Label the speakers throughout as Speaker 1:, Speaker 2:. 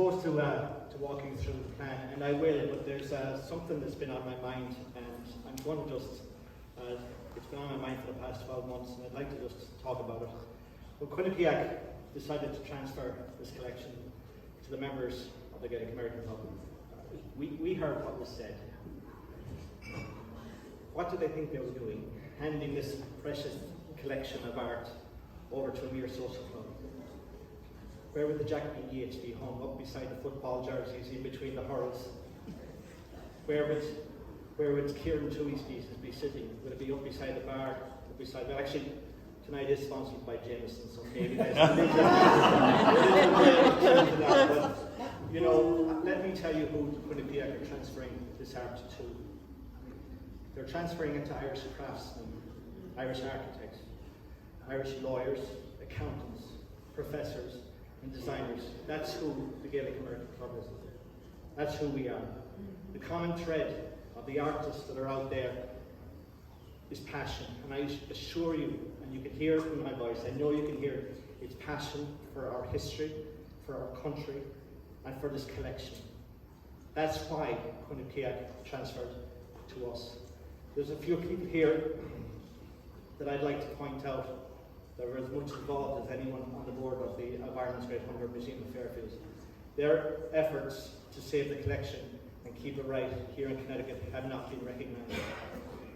Speaker 1: supposed to walk you through the plan, and I will, but there's something that's been on my mind, and I'm going to just, it's been on my mind for the past 12 months, and I'd like to just talk about it. When Quinnipiac decided to transfer this collection to the members of the Gaelic American Club, we heard what was said. What did they think they were doing, handing this precious collection of art over to a mere social club? Where would the Jack B Yeats be hung up beside the football jerseys in between the hurls? Where would Kieran Tuohy's pieces be sitting? Would it be up beside the bar? Well, actually, tonight is sponsored by Jameson, so maybe there's a little bit of that. But, you know, let me tell you who Quinnipiac are transferring this art to. They're transferring it to Irish craftsmen, Irish architects, Irish lawyers, accountants, professors, and designers. That's who the Gaelic American Club is. That's who we are. The common thread of the artists that are out there is passion. And I assure you, and you can hear it from my voice, I know you can hear it, it's passion for our history, for our country, and for this collection. That's why Quinnipiac transferred to us. There's a few people here that I'd like to point out that were as much involved as anyone on the board of Ireland's Great Hunger Museum of Fairfield. Their efforts to save the collection and keep it right here in Connecticut have not been recognised.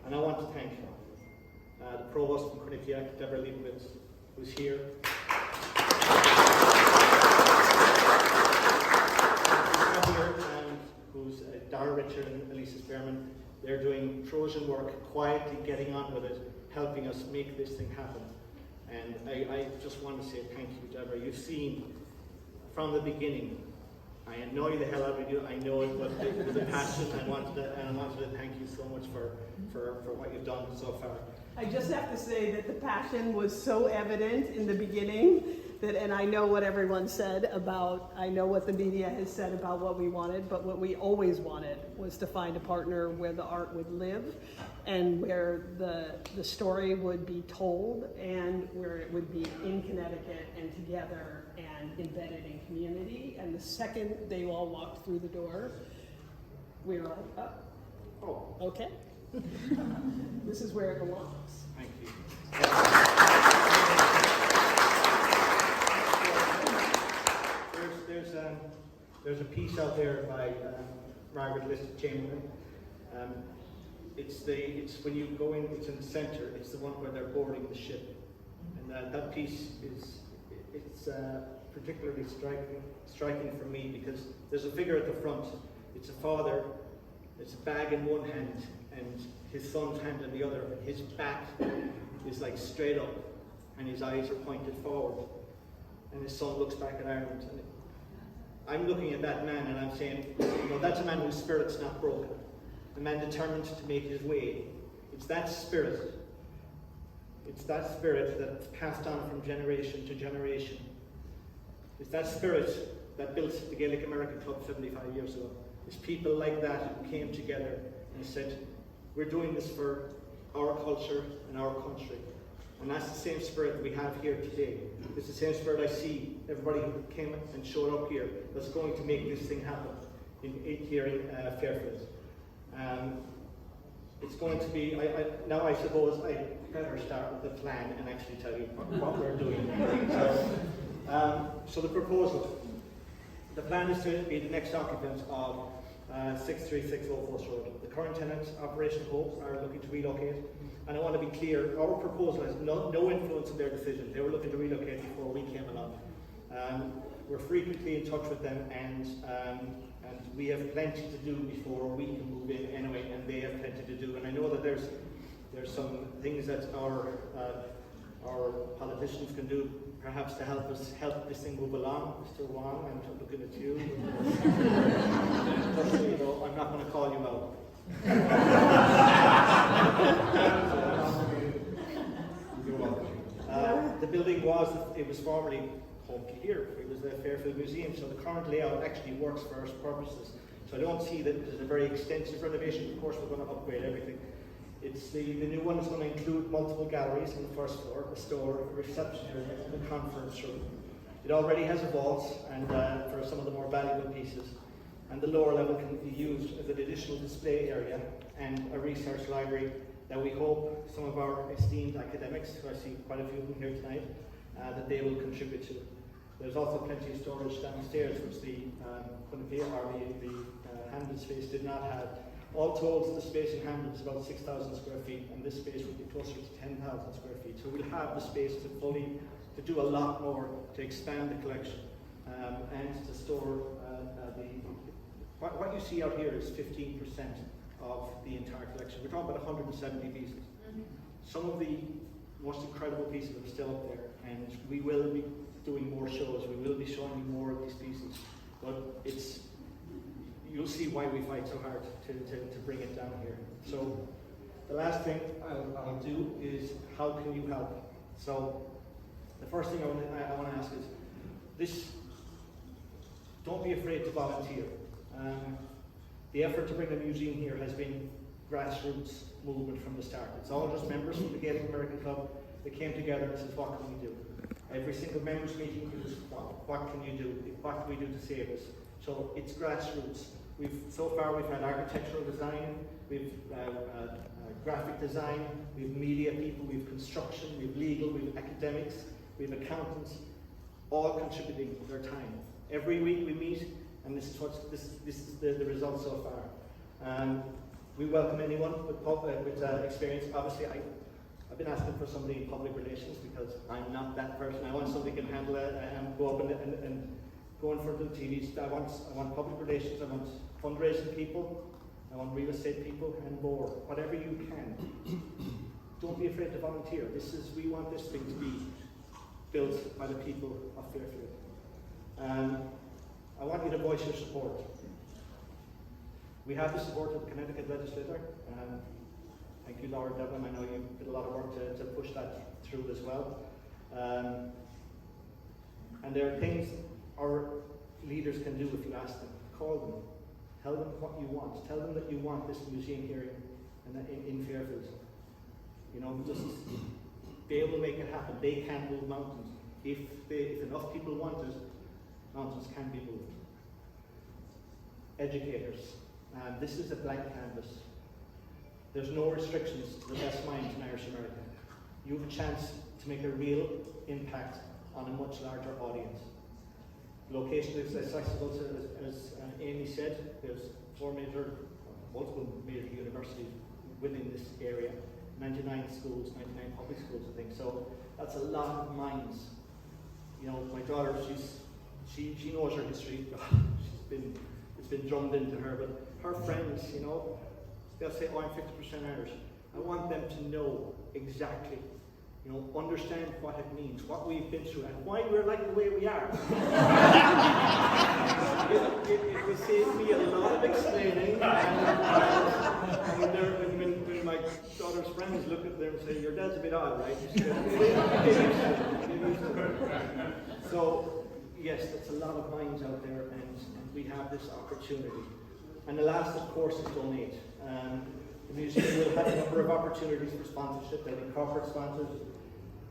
Speaker 1: And I want to thank the Provost from Quinnipiac, Deborah Leibowitz, who's here. And who's Dara Richard and Elisa Spearman. They're doing Trojan work, quietly getting on with it, helping us make this thing happen. And I just want to say thank you, Deborah. You've seen from the beginning, I annoy the hell out of you, I know it, but it was a passion. I wanted to thank you so much for what you've done so far.
Speaker 2: I just have to say that the passion was so evident in the beginning that, and I know what everyone said about, I know what the media has said about what we wanted, but what we always wanted was to find a partner where the art would live and where the story would be told and where it would be in Connecticut and together and embedded in community. And the second they all walked through the door, we were like, oh, okay. This is where it belongs.
Speaker 1: Thank you. There's a piece out there by Margaret Listed Chamberlain. It's when you go in, it's in the center. It's the one where they're boarding the ship, and that piece it's particularly striking for me because there's a figure at the front. It's a father. It's a bag in one hand and his son's hand in the other. His back is like straight up, and his eyes are pointed forward. And his son looks back at Ireland. And I'm looking at that man and I'm saying, you know, that's a man whose spirit's not broken. A man determined to make his way. It's that spirit. It's that spirit that's passed on from generation to generation. It's that spirit that built the Gaelic American Club 75 years ago. It's people like that who came together and said, we're doing this for our culture and our country. And that's the same spirit that we have here today. It's the same spirit I see everybody who came and showed up here that's going to make this thing happen here in Fairfield. It's going to be, now I suppose I better start with the plan and actually tell you what we're doing. So the proposal. The plan is to be the next occupant of 636 Old Post Road. The current tenants, Operation Hope, are looking to relocate. And I want to be clear, our proposal has no influence on their decision. They were looking to relocate before we came along. We're frequently in touch with them, and we have plenty to do before we can move in anyway, and they have plenty to do. And I know that there's some things that our politicians can do, perhaps to help this thing move along. Mr. Wong, I'm looking at you. Just so you know, I'm not going to call you out. You're welcome. The building was formerly home to here. It was the Fairfield Museum, so the current layout actually works for our purposes. So I don't see that there's a very extensive renovation. Of course, we're going to upgrade everything. It's the new one is going to include multiple galleries on the first floor, a store, a reception area, and a conference room. It already has a vault and for some of the more valuable pieces, and the lower level can be used as an additional display area and a research library that we hope some of our esteemed academics, who I see quite a few of them here tonight, that they will contribute to. There's also plenty of storage downstairs, which the Hamden space did not have. All told, the space in Hamden is about 6,000 square feet, and this space will be closer to 10,000 square feet. So we'll have the space to do a lot more, to expand the collection, and to store what you see out here is 15% of the entire collection. We're talking about 170 pieces. Some of the most incredible pieces are still up there, and we will be doing more shows. We will be showing you more of these pieces, but you'll see why we fight so hard to bring it down here. So the last thing I'll do is, how can you help? So the first thing I want to ask is this: don't be afraid to volunteer. The effort to bring the museum here has been grassroots movement from the start. It's all just members from the Gaelic American Club that came together and said, what can we do? Every single members meeting is, what can you do? What can we do to save us? So it's grassroots. So far we've had architectural design, we've graphic design, we've media people, we've construction, we've legal, we've academics, we've accountants, all contributing their time. Every week we meet, and this is the results so far. We welcome anyone with experience. Obviously, I've been asking for somebody in public relations because I'm not that person. I want somebody who can handle it and go up and go in front of the TVs. I want public relations. I want fundraising people. I want real estate people and more. Whatever you can. Don't be afraid to volunteer. We want this thing to be built by the people of Fairfield. I want you to voice your support. We have the support of the Connecticut legislator. Thank you, Laura Devlin. I know you did a lot of work to push that through as well. And there are things our leaders can do if you ask them. Call them. Tell them what you want. Tell them that you want this museum here in Fairfield. Just be able to make it happen. They can move mountains. If enough people want it, mountains can be moved. Educators. This is a blank canvas. There's no restrictions to the best minds in Irish America. You have a chance to make a real impact on a much larger audience. The location is accessible, as Amy said. There's multiple major universities within this area. 99 schools, 99 public schools, I think. So that's a lot of minds. My daughter, she knows her history. It's been drummed into her, but her friends, they'll say, oh, I'm 50% Irish. I want them to know exactly, understand what it means, what we've been through, and why we're like the way we are. It will save me a lot of explaining. When my daughter's friends look at them and say, your dad's a bit odd, right? So, yes, that's a lot of minds out there, and we have this opportunity. And the last, of course, is donate. The museum will have a number of opportunities for sponsorship. There'll be corporate sponsors,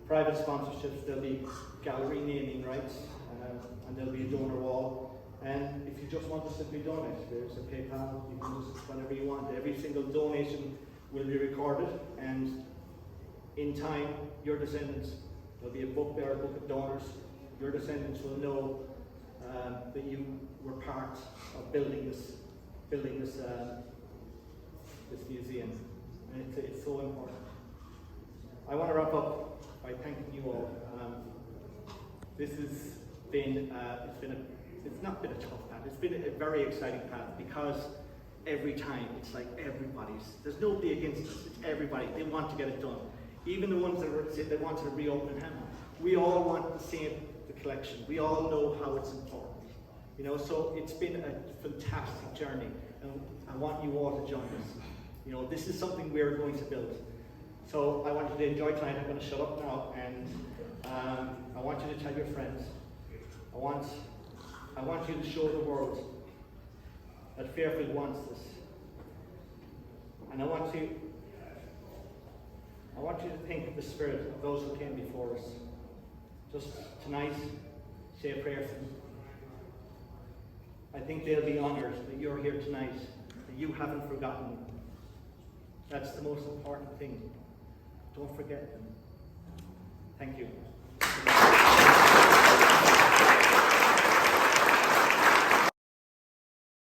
Speaker 1: private sponsorships, there'll be gallery naming rights, and there'll be a donor wall. And if you just want to simply donate, there's a PayPal, you can use it whenever you want. Every single donation will be recorded, and in time, your descendants, there'll be a book there, a book of donors. Your descendants will know that you were part of building this museum, and it's so important. I want to wrap up by thanking you all. This has been it's not been a tough path. It's been a very exciting path because every time it's like there's nobody against us. It's everybody. They want to get it done. Even the ones that wanted to reopen Hamden. We all want the same. The collection. We all know how it's important. So it's been a fantastic journey, and I want you all to join us. This is something we're going to build. So I want you to enjoy tonight. I'm going to shut up now, and I want you to tell your friends. I want you to show the world that Fairfield wants this. And I want you to think of the spirit of those who came before us. Just tonight, say a prayer for them. I think they'll be honored that you're here tonight, that you haven't forgotten them. That's the most important thing. Don't forget them. Thank you.